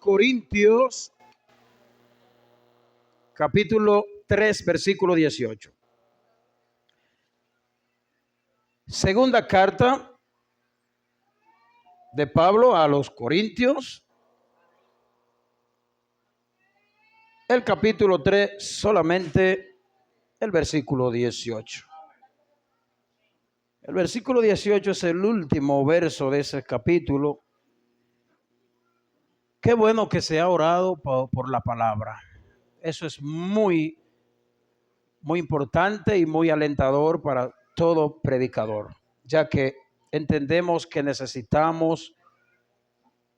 Corintios, capítulo 3, versículo 18. Segunda carta de Pablo a los Corintios, el capítulo 3, solamente el versículo 18. El versículo 18 es el último verso de ese capítulo. Qué bueno que se ha orado por la palabra. Eso es muy importante y muy alentador para todo predicador, ya que entendemos que necesitamos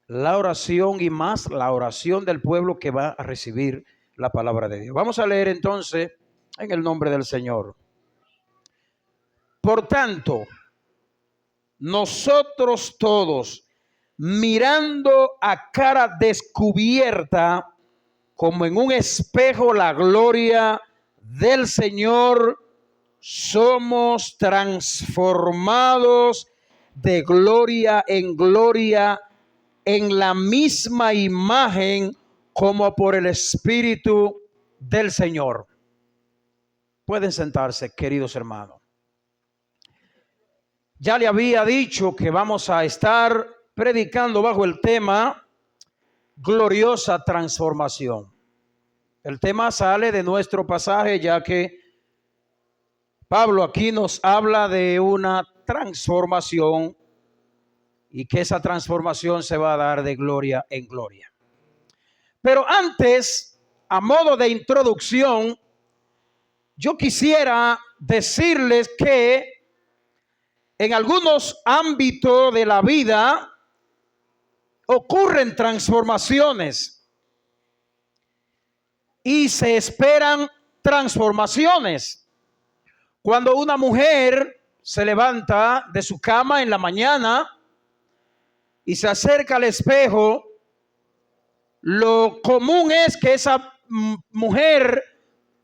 la oración y más la oración del pueblo que va a recibir la palabra de Dios. Vamos a leer entonces en el nombre del Señor. Por tanto, nosotros todos, mirando a cara descubierta, como en un espejo, la gloria del Señor, somos transformados de gloria en la misma imagen como por el Espíritu del Señor. Pueden sentarse, queridos hermanos. Ya le había dicho que vamos a estar predicando bajo el tema gloriosa transformación. El tema sale de nuestro pasaje, ya que Pablo aquí nos habla de una transformación y que esa transformación se va a dar de gloria en gloria. Pero antes, a modo de introducción, yo quisiera decirles que en algunos ámbitos de la vida ocurren transformaciones y se esperan transformaciones. Cuando una mujer se levanta de su cama en la mañana y se acerca al espejo, lo común es que esa mujer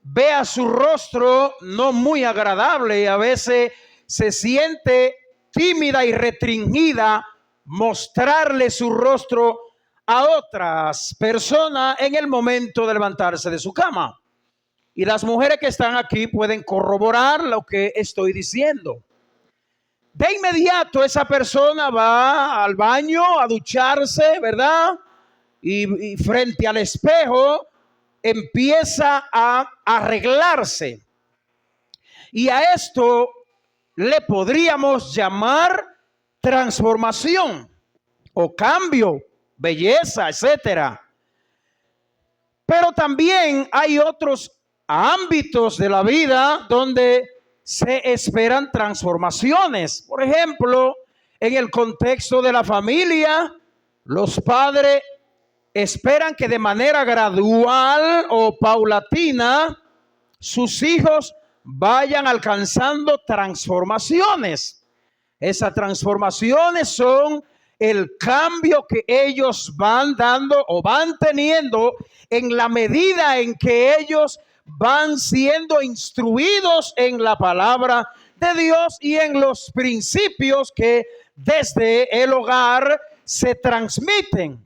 vea su rostro no muy agradable y a veces se siente tímida y restringida mostrarle su rostro a otras personas en el momento de levantarse de su cama. Y las mujeres que están aquí pueden corroborar lo que estoy diciendo. De inmediato esa persona va al baño a ducharse, ¿verdad? Y frente al espejo empieza a arreglarse. Y a esto le podríamos llamar transformación o cambio, belleza, etcétera. Pero también hay otros ámbitos de la vida donde se esperan transformaciones. Por ejemplo, en el contexto de la familia, los padres esperan que de manera gradual o paulatina sus hijos vayan alcanzando transformaciones. Esas transformaciones son el cambio que ellos van dando o van teniendo en la medida en que ellos van siendo instruidos en la palabra de Dios y en los principios que desde el hogar se transmiten.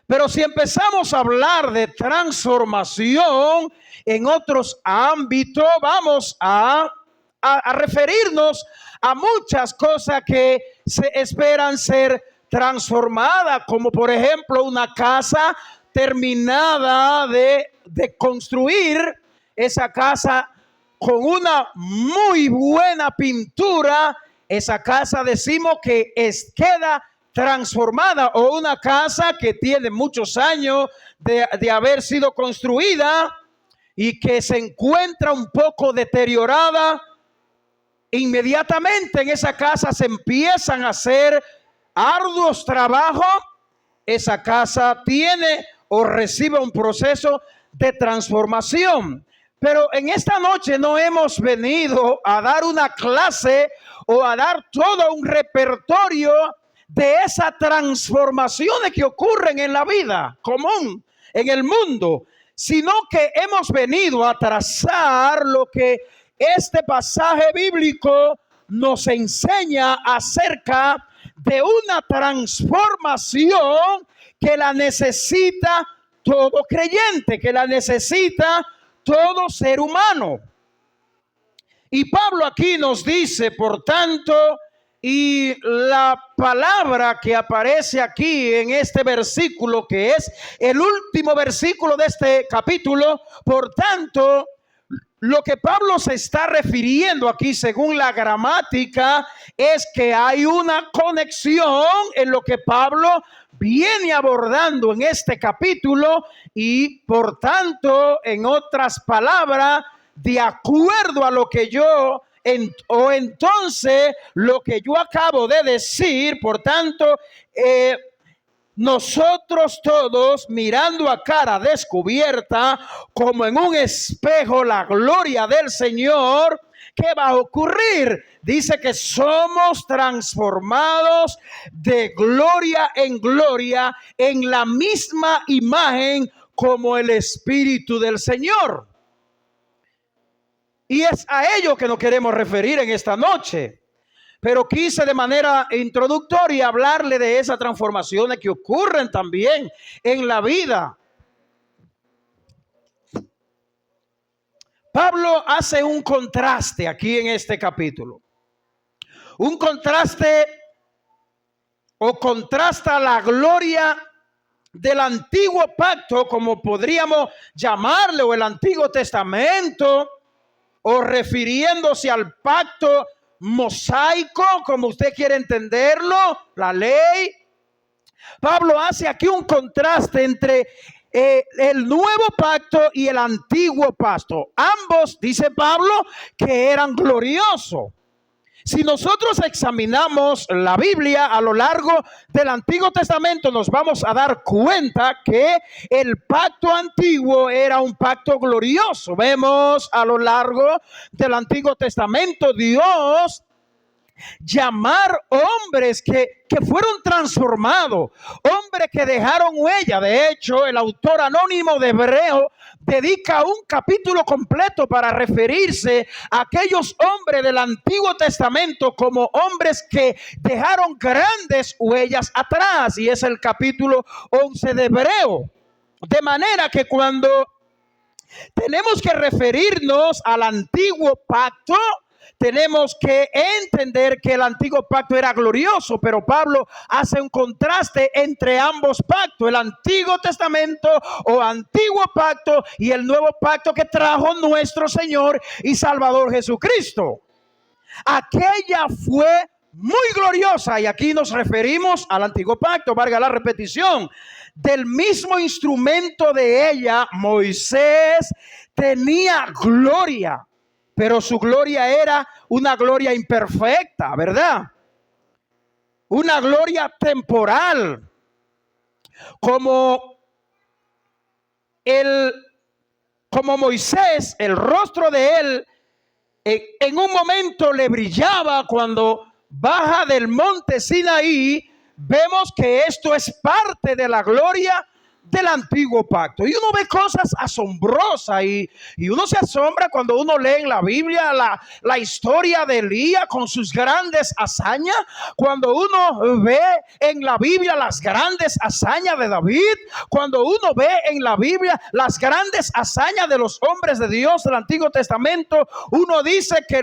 Pero si empezamos a hablar de transformación en otros ámbitos, vamos a referirnos a muchas cosas que se esperan ser transformadas, como por ejemplo una casa terminada de construir, esa casa con una muy buena pintura, esa casa decimos que queda transformada, o una casa que tiene muchos años de haber sido construida y que se encuentra un poco deteriorada. Inmediatamente en esa casa se empiezan a hacer arduos trabajos. Esa casa tiene o recibe un proceso de transformación. Pero en esta noche no hemos venido a dar una clase o a dar todo un repertorio de esas transformaciones que ocurren en la vida común, en el mundo, sino que hemos venido a trazar lo que este pasaje bíblico nos enseña acerca de una transformación que la necesita todo creyente, que la necesita todo ser humano. Y Pablo aquí nos dice, por tanto, y la palabra que aparece aquí en este versículo, que es el último versículo de este capítulo, por tanto, lo que Pablo se está refiriendo aquí, según la gramática, es que hay una conexión en lo que Pablo viene abordando en este capítulo y, por tanto, en otras palabras, de acuerdo a lo que yo entonces lo que yo acabo de decir, por tanto, nosotros todos mirando a cara descubierta, como en un espejo, la gloria del Señor, ¿qué va a ocurrir? Dice que somos transformados de gloria en la misma imagen como el Espíritu del Señor. Y es a ello que nos queremos referir en esta noche. Pero quise de manera introductoria hablarle de esas transformaciones que ocurren también en la vida. Pablo hace un contraste aquí en este capítulo. Un contraste o contrasta la gloria del antiguo pacto, como podríamos llamarle, o el Antiguo Testamento, o refiriéndose al pacto mosaico, como usted quiere entenderlo, la ley. Pablo hace aquí un contraste entre el nuevo pacto y el antiguo pacto. Ambos, dice Pablo, que eran gloriosos. Si nosotros examinamos la Biblia a lo largo del Antiguo Testamento, nos vamos a dar cuenta que el pacto antiguo era un pacto glorioso. Vemos a lo largo del Antiguo Testamento Dios llamar hombres que fueron transformados, hombres que dejaron huella. De hecho, el autor anónimo de Hebreo dedica un capítulo completo para referirse a aquellos hombres del Antiguo Testamento como hombres que dejaron grandes huellas atrás, y es el capítulo 11 de Hebreo. De manera que cuando tenemos que referirnos al antiguo pacto, tenemos que entender que el antiguo pacto era glorioso, pero Pablo hace un contraste entre ambos pactos, el Antiguo Testamento o antiguo pacto y el nuevo pacto que trajo nuestro Señor y Salvador Jesucristo. Aquella fue muy gloriosa, y aquí nos referimos al antiguo pacto, valga la repetición. Del mismo instrumento de ella, Moisés tenía gloria, pero su gloria era una gloria imperfecta, ¿verdad? Una gloria temporal. Como Moisés, el rostro de él en un momento le brillaba cuando baja del monte Sinaí. Vemos que esto es parte de la gloria del antiguo pacto, y uno ve cosas asombrosas y uno se asombra cuando uno lee en la Biblia la historia de Elías con sus grandes hazañas, cuando uno ve en la Biblia las grandes hazañas de David, cuando uno ve en la Biblia las grandes hazañas de los hombres de Dios del Antiguo Testamento. Uno dice que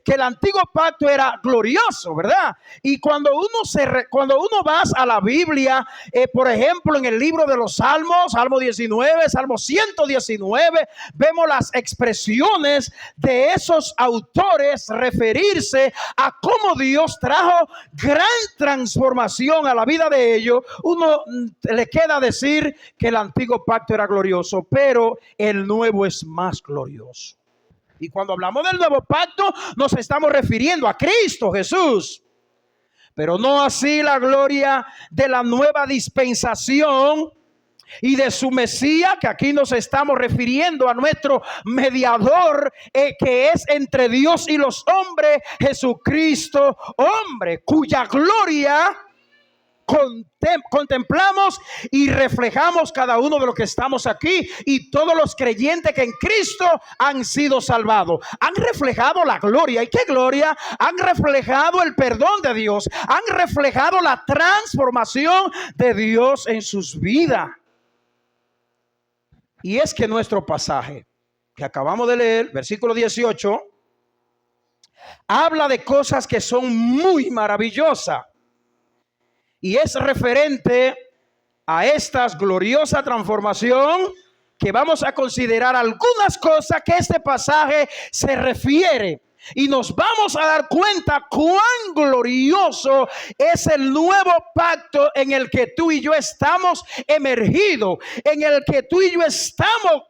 que el antiguo pacto era glorioso, ¿verdad? Y cuando uno va a la Biblia, por ejemplo, en el libro de los Salmos, Salmo 19, Salmo 119, vemos las expresiones de esos autores referirse a cómo Dios trajo gran transformación a la vida de ellos. Uno le queda decir que el antiguo pacto era glorioso, pero el nuevo es más glorioso. Y cuando hablamos del nuevo pacto, nos estamos refiriendo a Cristo Jesús. Pero no así la gloria de la nueva dispensación y de su Mesías, que aquí nos estamos refiriendo a nuestro mediador, que es entre Dios y los hombres, Jesucristo, hombre, cuya gloria contemplamos y reflejamos cada uno de los que estamos aquí y todos los creyentes que en Cristo han sido salvados. Han reflejado la gloria. ¿Y qué gloria? Han reflejado el perdón de Dios. Han reflejado la transformación de Dios en sus vidas. Y es que nuestro pasaje que acabamos de leer, versículo 18, habla de cosas que son muy maravillosas. Y es referente a esta gloriosa transformación que vamos a considerar algunas cosas que este pasaje se refiere. Y nos vamos a dar cuenta cuán glorioso es el nuevo pacto en el que tú y yo estamos emergidos, en el que tú y yo estamos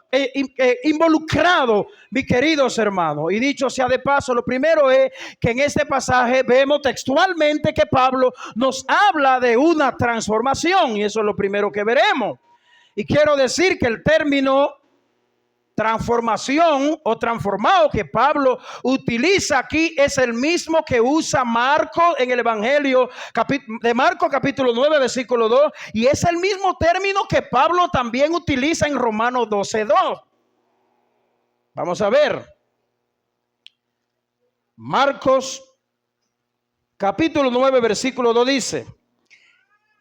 involucrados, mis queridos hermanos. Y dicho sea de paso, lo primero es que en este pasaje vemos textualmente que Pablo nos habla de una transformación, y eso es lo primero que veremos. Y quiero decir que el término transformación o transformado que Pablo utiliza aquí es el mismo que usa Marcos en el Evangelio de Marcos capítulo 9 versículo 2, y es el mismo término que Pablo también utiliza en Romanos 12:2. Vamos a ver. Marcos capítulo 9 versículo 2 dice: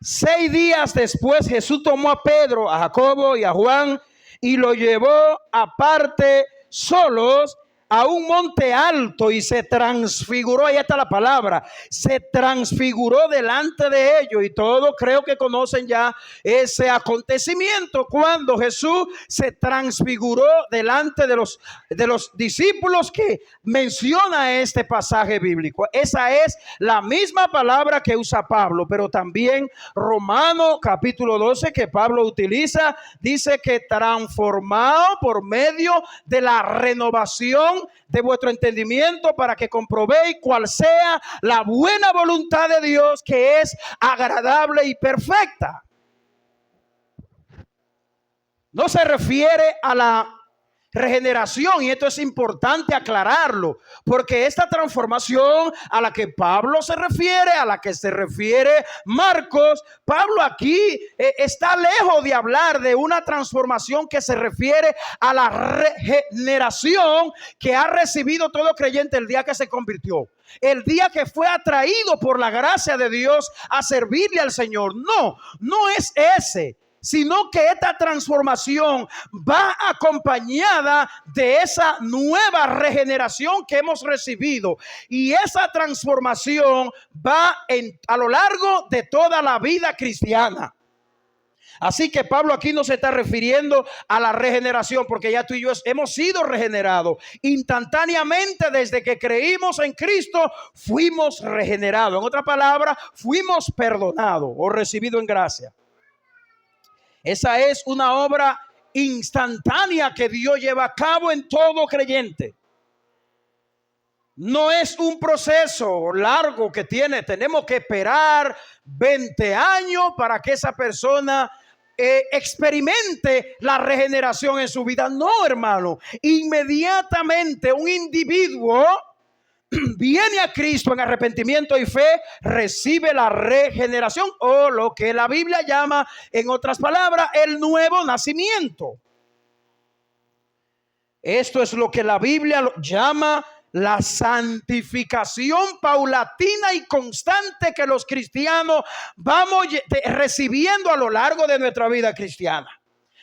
6 días después Jesús tomó a Pedro, a Jacobo y a Juan y lo llevó aparte solos a un monte alto y se transfiguró. Ahí está la palabra, se transfiguró delante de ellos. Y todos creo que conocen ya ese acontecimiento cuando Jesús se transfiguró delante de los discípulos que menciona este pasaje bíblico. Esa es la misma palabra que usa Pablo, pero también Romanos capítulo 12 que Pablo utiliza, dice que transformado por medio de la renovación de vuestro entendimiento para que comprobéis cuál sea la buena voluntad de Dios, que es agradable y perfecta. No se refiere a la regeneración, y esto es importante aclararlo, porque esta transformación a la que Pablo se refiere, a la que se refiere Marcos, Pablo aquí está lejos de hablar de una transformación que se refiere a la regeneración que ha recibido todo creyente el día que se convirtió, el día que fue atraído por la gracia de Dios a servirle al Señor. No, no es ese, sino que esta transformación va acompañada de esa nueva regeneración que hemos recibido, y esa transformación va a lo largo de toda la vida cristiana. Así que Pablo aquí no se está refiriendo a la regeneración, porque ya tú y yo hemos sido regenerados instantáneamente. Desde que creímos en Cristo fuimos regenerados. En otras palabras, fuimos perdonados o recibidos en gracia. Esa es una obra instantánea que Dios lleva a cabo en todo creyente. No es un proceso largo que tenemos que esperar 20 años para que esa persona experimente la regeneración en su vida. No, hermano, inmediatamente un individuo viene a Cristo en arrepentimiento y fe, recibe la regeneración, o lo que la Biblia llama, en otras palabras, el nuevo nacimiento. Esto es lo que la Biblia llama la santificación paulatina y constante que los cristianos vamos recibiendo a lo largo de nuestra vida cristiana.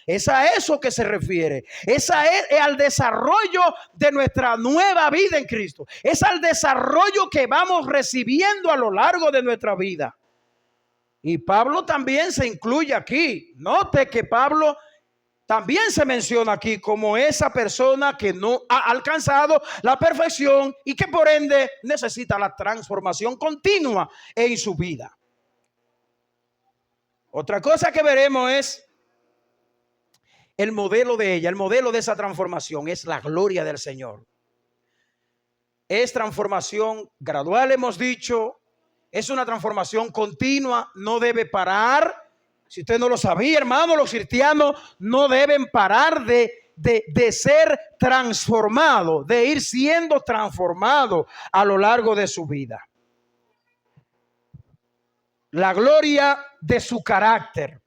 Es a eso que se refiere. Es al desarrollo de nuestra nueva vida en Cristo. Es al desarrollo que vamos recibiendo a lo largo de nuestra vida. Y Pablo también se incluye aquí. Note que Pablo también se menciona aquí como esa persona que no ha alcanzado la perfección y que por ende necesita la transformación continua en su vida. Otra cosa que veremos es el modelo de ella, el modelo de esa transformación es la gloria del Señor. Es transformación gradual, hemos dicho, es una transformación continua, no debe parar. Si usted no lo sabía, hermano, los cristianos no deben parar de ser transformados, de ir siendo transformados a lo largo de su vida. la gloria de su carácter.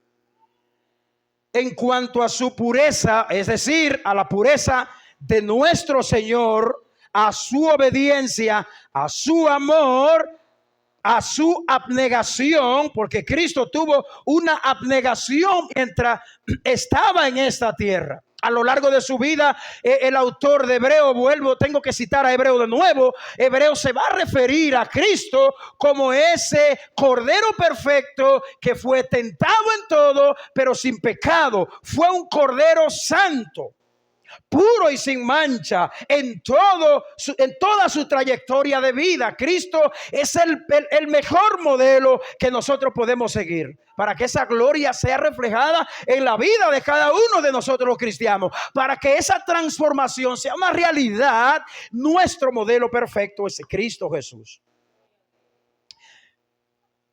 En cuanto a su pureza, es decir, a la pureza de nuestro Señor, a su obediencia, a su amor, a su abnegación, porque Cristo tuvo una abnegación mientras estaba en esta tierra. A lo largo de su vida, el autor de Hebreo, tengo que citar a Hebreo de nuevo. Hebreo se va a referir a Cristo como ese Cordero perfecto que fue tentado en todo, pero sin pecado. Fue un Cordero santo, puro y sin mancha en toda su trayectoria de vida. Cristo es el mejor modelo que nosotros podemos seguir para que esa gloria sea reflejada en la vida de cada uno de nosotros los cristianos, para que esa transformación sea una realidad. Nuestro modelo perfecto es Cristo Jesús.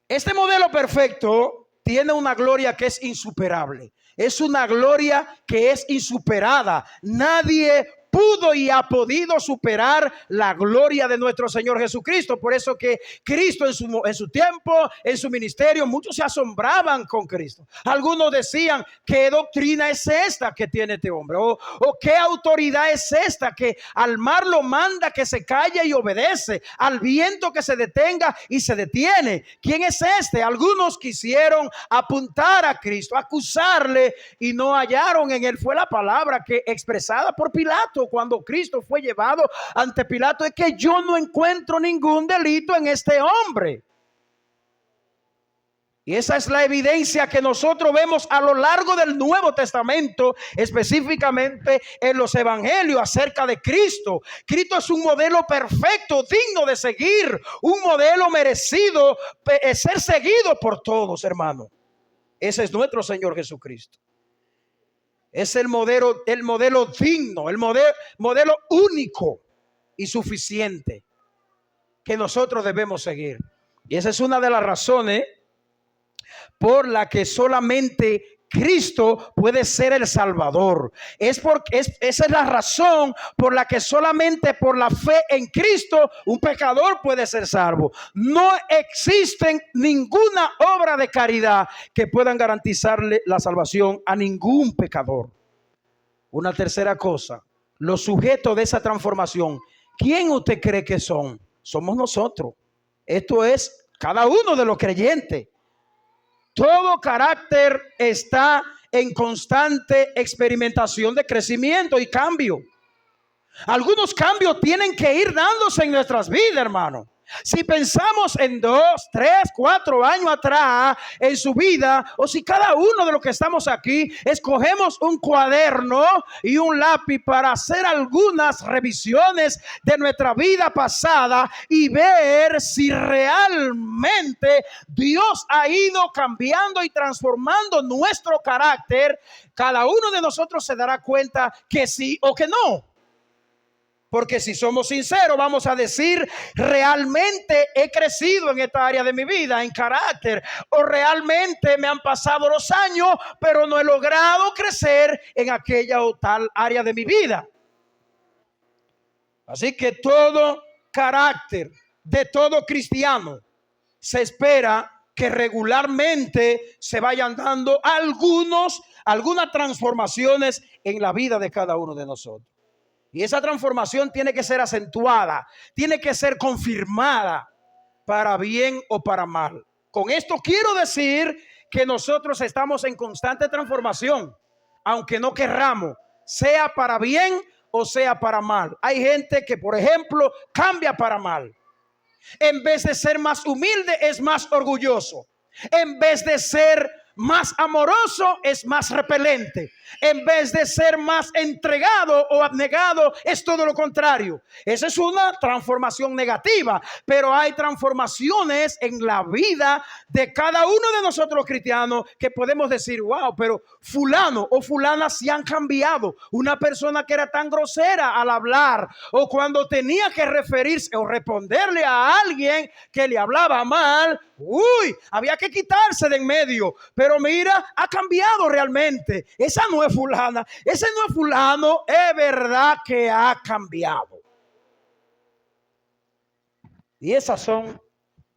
Este modelo perfecto tiene una gloria que es insuperable. Es una gloria que es insuperada. Nadie pudo y ha podido superar la gloria de nuestro Señor Jesucristo. Por eso que Cristo en su tiempo, en su ministerio, muchos se asombraban con Cristo. Algunos decían: ¿qué doctrina es esta que tiene este hombre? O ¿qué autoridad es esta que al mar lo manda que se calle y obedece, al viento que se detenga y se detiene? ¿Quién es este? Algunos quisieron apuntar a Cristo, acusarle, y no hallaron en él. Fue la palabra que expresada por Pilato cuando Cristo fue llevado ante Pilato: es que yo no encuentro ningún delito en este hombre. Y esa es la evidencia que nosotros vemos a lo largo del Nuevo Testamento, específicamente en los evangelios acerca de Cristo. Cristo es un modelo perfecto, digno de seguir, un modelo merecido ser seguido por todos, hermano. Ese es nuestro Señor Jesucristo. Es el modelo digno, el modelo único y suficiente que nosotros debemos seguir. Y esa es una de las razones por la que solamente Cristo puede ser el Salvador. Esa es la razón por la que solamente por la fe en Cristo un pecador puede ser salvo. No existe ninguna obra de caridad que puedan garantizarle la salvación a ningún pecador. Una tercera cosa: los sujetos de esa transformación, ¿quién usted cree que son? Somos nosotros. Esto es cada uno de los creyentes. Todo carácter está en constante experimentación de crecimiento y cambio. Algunos cambios tienen que ir dándose en nuestras vidas, hermano. Si pensamos en 2, 3, 4 años atrás en su vida, o si cada uno de los que estamos aquí escogemos un cuaderno y un lápiz para hacer algunas revisiones de nuestra vida pasada y ver si realmente Dios ha ido cambiando y transformando nuestro carácter, cada uno de nosotros se dará cuenta que sí o que no. Porque si somos sinceros, vamos a decir: realmente he crecido en esta área de mi vida, en carácter, o realmente me han pasado los años, pero no he logrado crecer en aquella o tal área de mi vida. Así que todo carácter de todo cristiano se espera que regularmente se vayan dando algunas transformaciones en la vida de cada uno de nosotros. Y esa transformación tiene que ser acentuada, tiene que ser confirmada para bien o para mal. Con esto quiero decir que nosotros estamos en constante transformación, aunque no querramos, sea para bien o sea para mal. Hay gente que, por ejemplo, cambia para mal. En vez de ser más humilde, es más orgulloso. En vez de ser más amoroso, es más repelente. En vez de ser más entregado o abnegado, es todo lo contrario. Esa es una transformación negativa, pero hay transformaciones en la vida de cada uno de nosotros los cristianos que podemos decir: wow, pero fulano o fulana se han cambiado. Una persona que era tan grosera al hablar, o cuando tenía que referirse o responderle a alguien que le hablaba mal, había que quitarse de en medio. Pero mira, ha cambiado realmente. Esa no es fulana, ese no es fulano, es verdad que ha cambiado. Y esas son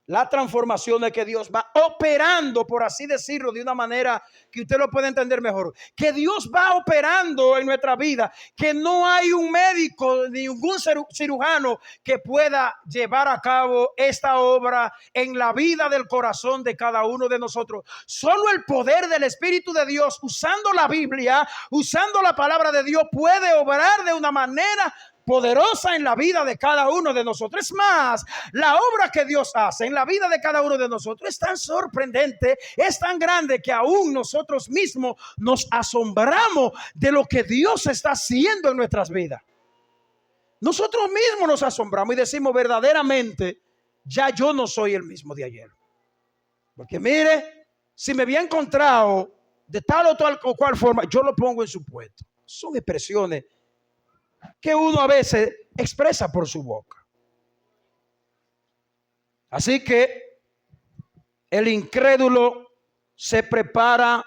La transformación es que Dios va operando, por así decirlo, de una manera que usted lo puede entender mejor. Que Dios va operando en nuestra vida, que no hay un médico, ningún cirujano que pueda llevar a cabo esta obra en la vida del corazón de cada uno de nosotros. Solo el poder del Espíritu de Dios, usando la Biblia, usando la palabra de Dios, puede obrar de una manera poderosa en la vida de cada uno de nosotros. Es más, la obra que Dios hace en la vida de cada uno de nosotros es tan sorprendente, es tan grande, que aún nosotros mismos nos asombramos de lo que Dios está haciendo en nuestras vidas. Nosotros mismos nos asombramos y decimos verdaderamente, ya yo no soy el mismo de ayer. Porque mire, si me había encontrado de tal o cual forma, yo lo pongo en su puesto. Son expresiones que uno a veces expresa por su boca. Así que el incrédulo se prepara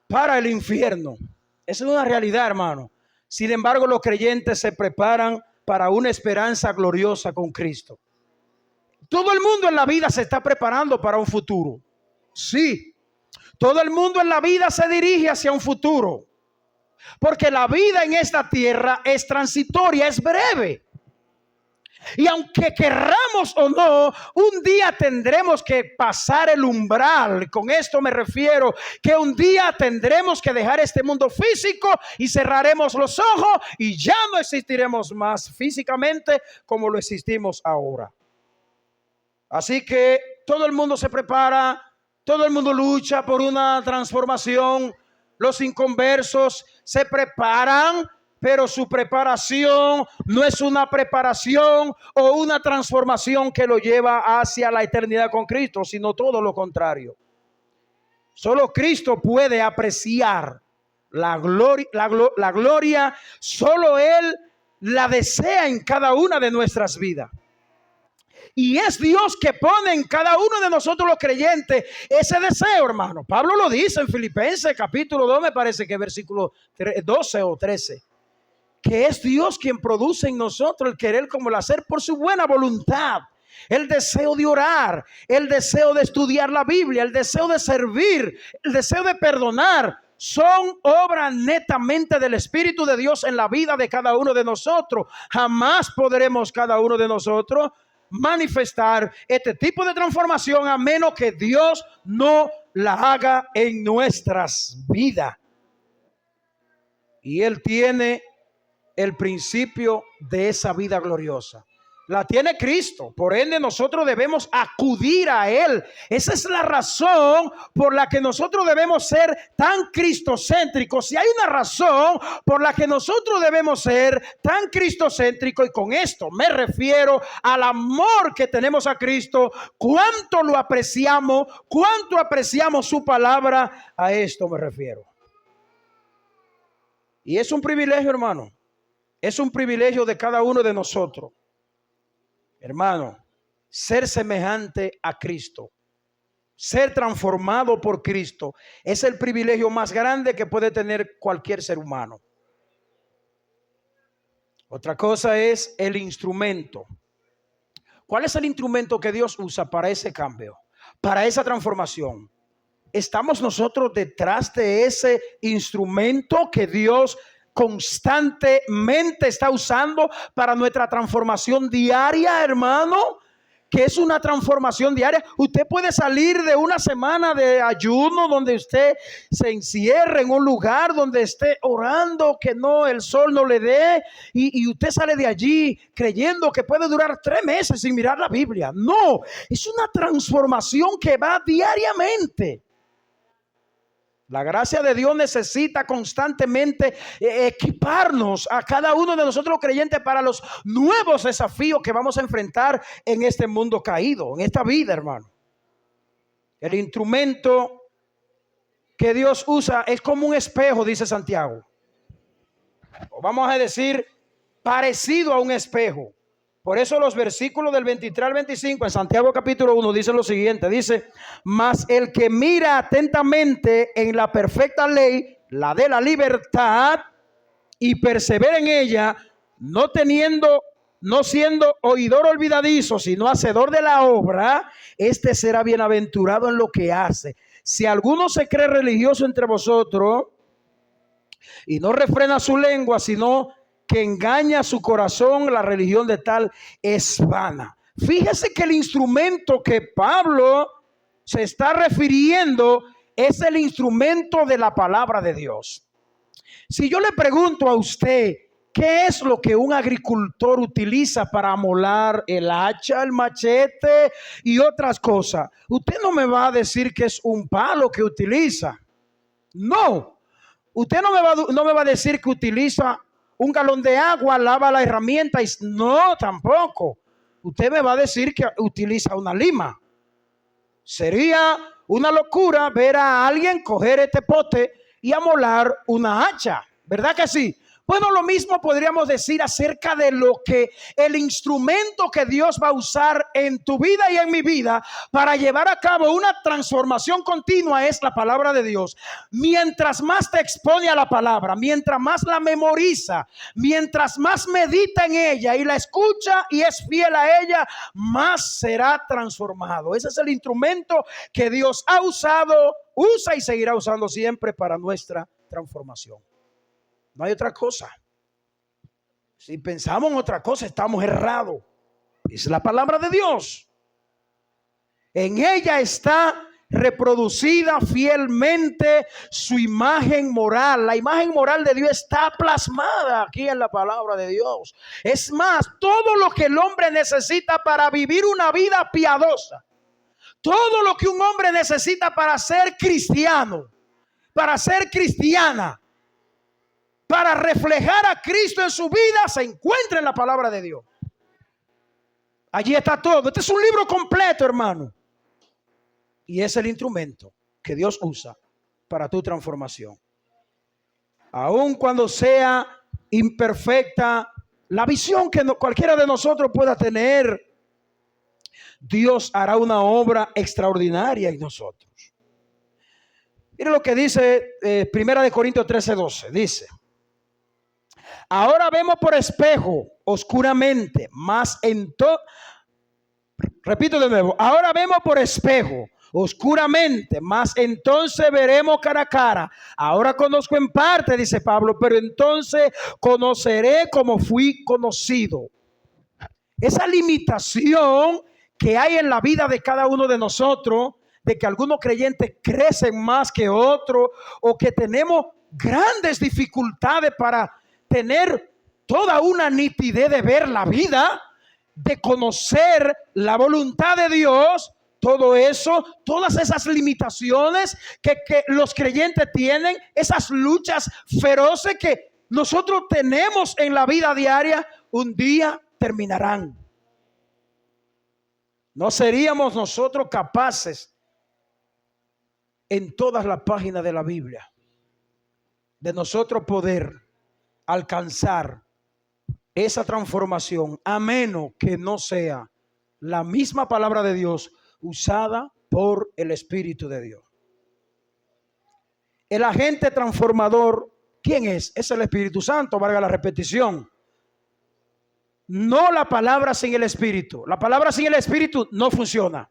para el infierno. Esa es una realidad, hermano. Sin embargo, los creyentes se preparan para una esperanza gloriosa con Cristo. Todo el mundo en la vida se está preparando para un futuro. Sí, todo el mundo en la vida se dirige hacia un futuro. Porque la vida en esta tierra es transitoria, es breve. Y aunque querramos o no, un día tendremos que pasar el umbral. Con esto me refiero que un día tendremos que dejar este mundo físico y cerraremos los ojos y ya no existiremos más físicamente como lo existimos ahora. Así que todo el mundo se prepara, todo el mundo lucha por una transformación. Los inconversos se preparan, pero su preparación no es una preparación o una transformación que lo lleva hacia la eternidad con Cristo, sino todo lo contrario. Solo Cristo puede apreciar la gloria, solo Él la desea en cada una de nuestras vidas. Y es Dios que pone en cada uno de nosotros los creyentes ese deseo, hermano. Pablo lo dice en Filipenses capítulo 2, me parece que versículo 12 o 13. Que es Dios quien produce en nosotros el querer como el hacer por su buena voluntad. El deseo de orar, el deseo de estudiar la Biblia, el deseo de servir, el deseo de perdonar. Son obras netamente del Espíritu de Dios en la vida de cada uno de nosotros. Jamás podremos cada uno de nosotros manifestar este tipo de transformación a menos que Dios no la haga en nuestras vidas. Y Él tiene el principio de esa vida gloriosa. La tiene Cristo, por ende nosotros debemos acudir a Él. Esa es la razón por la que nosotros debemos ser tan cristocéntricos. Si hay una razón por la que nosotros debemos ser tan cristocéntricos, y con esto me refiero al amor que tenemos a Cristo, cuánto lo apreciamos, cuánto apreciamos su palabra, a esto me refiero. Y es un privilegio, hermano, es un privilegio de cada uno de nosotros. Hermano, ser semejante a Cristo, ser transformado por Cristo, es el privilegio más grande que puede tener cualquier ser humano. Otra cosa es el instrumento. ¿Cuál es el instrumento que Dios usa para ese cambio, para esa transformación? ¿Estamos nosotros detrás de ese instrumento que Dios constantemente está usando para nuestra transformación diaria, hermano? Que es una transformación diaria. Usted puede salir de una semana de ayuno donde usted se encierre en un lugar donde esté orando que no, el sol no le dé, y usted sale de allí creyendo que puede durar 3 meses sin mirar la Biblia. No, es una transformación que va diariamente. La gracia de Dios necesita constantemente equiparnos a cada uno de nosotros los creyentes para los nuevos desafíos que vamos a enfrentar en este mundo caído, en esta vida, hermano. El instrumento que Dios usa es como un espejo, dice Santiago. O vamos a decir, parecido a un espejo. Por eso los versículos del 23 al 25 en Santiago capítulo 1 dicen lo siguiente. Dice: mas el que mira atentamente en la perfecta ley, la de la libertad, y persevera en ella, no teniendo no siendo oidor olvidadizo, sino hacedor de la obra, este será bienaventurado en lo que hace. Si alguno se cree religioso entre vosotros y no refrena su lengua, sino que engaña su corazón, la religión de tal es vana. Fíjese que el instrumento que Pablo se está refiriendo es el instrumento de la palabra de Dios. Si yo le pregunto a usted, ¿qué es lo que un agricultor utiliza para amolar el hacha, el machete y otras cosas? Usted no me va a decir que es un palo que utiliza. No. Usted no me va a decir que utiliza un galón de agua, lava la herramienta. No, tampoco. Usted me va a decir que utiliza una lima. Sería una locura ver a alguien coger este pote y amolar una hacha, ¿verdad que sí? Bueno, lo mismo podríamos decir acerca de lo que el instrumento que Dios va a usar en tu vida y en mi vida para llevar a cabo una transformación continua es la palabra de Dios. Mientras más te expone a la palabra, mientras más la memoriza, mientras más medita en ella y la escucha y es fiel a ella, más será transformado. Ese es el instrumento que Dios ha usado, usa y seguirá usando siempre para nuestra transformación. No hay otra cosa. Si pensamos en otra cosa, estamos errados. Es la palabra de Dios. En ella está reproducida fielmente su imagen moral. La imagen moral de Dios está plasmada aquí en la palabra de Dios. Es más, todo lo que el hombre necesita para vivir una vida piadosa, todo lo que un hombre necesita para ser cristiano, para ser cristiana, para reflejar a Cristo en su vida, se encuentra en la palabra de Dios. Allí está todo. Este es un libro completo, hermano. Y es el instrumento que Dios usa para tu transformación. Aun cuando sea imperfecta la visión que cualquiera de nosotros pueda tener, Dios hará una obra extraordinaria en nosotros. Mire lo que dice 1 Corintios 13:12. Dice: ahora vemos por espejo oscuramente, repito de nuevo, ahora vemos por espejo oscuramente, mas entonces veremos cara a cara. Ahora conozco en parte, dice Pablo, pero entonces conoceré como fui conocido. Esa limitación que hay en la vida de cada uno de nosotros, de que algunos creyentes crecen más que otros, o que tenemos grandes dificultades para tener toda una nitidez de ver la vida, de conocer la voluntad de Dios, todo eso, todas esas limitaciones que los creyentes tienen, esas luchas feroces que nosotros tenemos en la vida diaria, un día terminarán. No seríamos nosotros capaces en todas las páginas de la Biblia de nosotros poder alcanzar esa transformación, a menos que no sea la misma palabra de Dios usada por el Espíritu de Dios. El agente transformador, ¿quién es? Es el Espíritu Santo, valga la repetición. No la palabra sin el Espíritu. La palabra sin el Espíritu no funciona.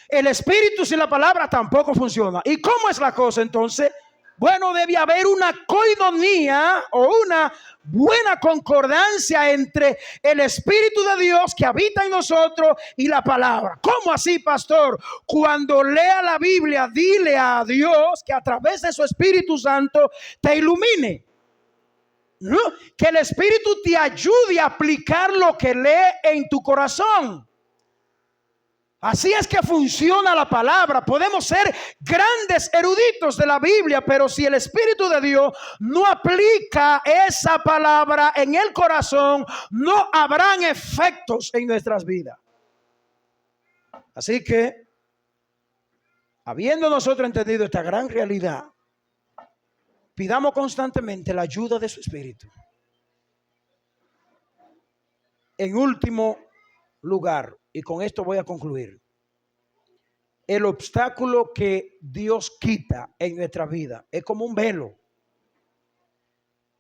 El Espíritu sin la palabra tampoco funciona. ¿Y cómo es la cosa entonces? Bueno, debe haber una coinonía o una buena concordancia entre el Espíritu de Dios que habita en nosotros y la palabra. ¿Cómo así, pastor? Cuando lea la Biblia, dile a Dios que a través de su Espíritu Santo te ilumine. ¿No? Que el Espíritu te ayude a aplicar lo que lee en tu corazón. Así es que funciona la palabra. Podemos ser grandes eruditos de la Biblia, pero si el Espíritu de Dios no aplica esa palabra en el corazón, no habrán efectos en nuestras vidas. Así que, habiendo nosotros entendido esta gran realidad, pidamos constantemente la ayuda de su Espíritu. En último lugar, y con esto voy a concluir, el obstáculo que Dios quita en nuestra vida es como un velo.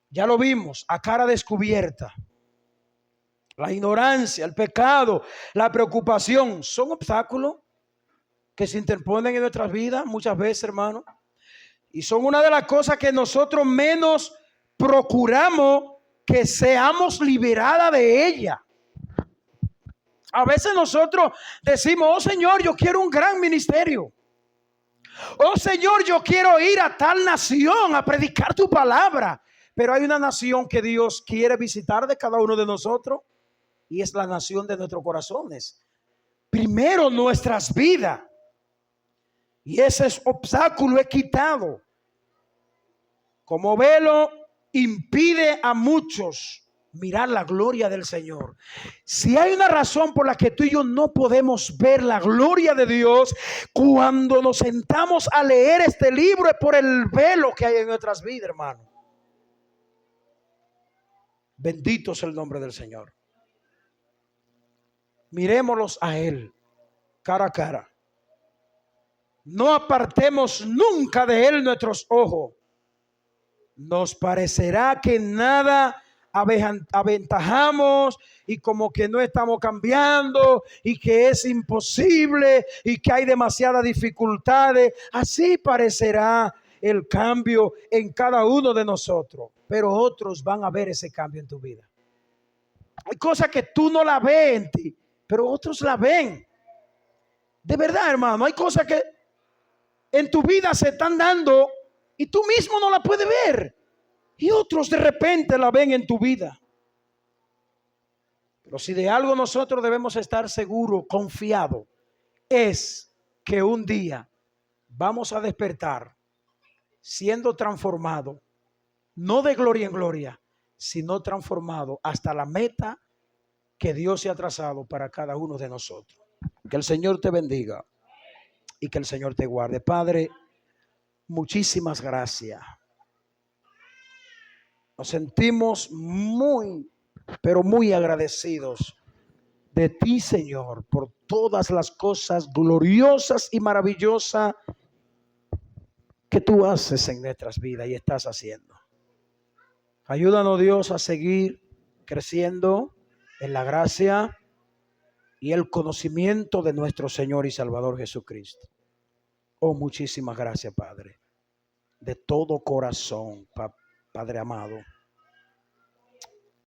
Ya lo vimos a cara descubierta. La ignorancia, el pecado, la preocupación son obstáculos que se interponen en nuestras vidas muchas veces, hermano. Y son una de las cosas que nosotros menos procuramos que seamos liberadas de ella. A veces nosotros decimos: oh Señor, yo quiero un gran ministerio. Oh Señor, yo quiero ir a tal nación a predicar tu palabra. Pero hay una nación que Dios quiere visitar de cada uno de nosotros, y es la nación de nuestros corazones. Primero nuestras vidas. Y ese obstáculo es quitado. Como velo impide a muchos mirar la gloria del Señor. Si hay una razón por la que tú y yo no podemos ver la gloria de Dios cuando nos sentamos a leer este libro, es por el velo que hay en nuestras vidas, hermano. Bendito es el nombre del Señor. Miremoslos a Él cara a cara. No apartemos nunca de Él nuestros ojos. Nos parecerá que nada aventajamos y como que no estamos cambiando y que es imposible y que hay demasiadas dificultades. Así parecerá el cambio en cada uno de nosotros, pero otros van a ver ese cambio en tu vida. Hay cosas que tú no la ves en ti, pero otros la ven. De verdad, hermano, hay cosas que en tu vida se están dando y tú mismo no la puedes ver, y otros de repente la ven en tu vida. Pero si de algo nosotros debemos estar seguros, confiados, es que un día vamos a despertar siendo transformados, no de gloria en gloria, sino transformados hasta la meta que Dios se ha trazado para cada uno de nosotros. Que el Señor te bendiga y que el Señor te guarde. Padre, muchísimas gracias. Nos sentimos muy, pero muy agradecidos de ti, Señor, por todas las cosas gloriosas y maravillosas que tú haces en nuestras vidas y estás haciendo. Ayúdanos, Dios, a seguir creciendo en la gracia y el conocimiento de nuestro Señor y Salvador Jesucristo. Oh, muchísimas gracias, Padre, de todo corazón, Padre amado.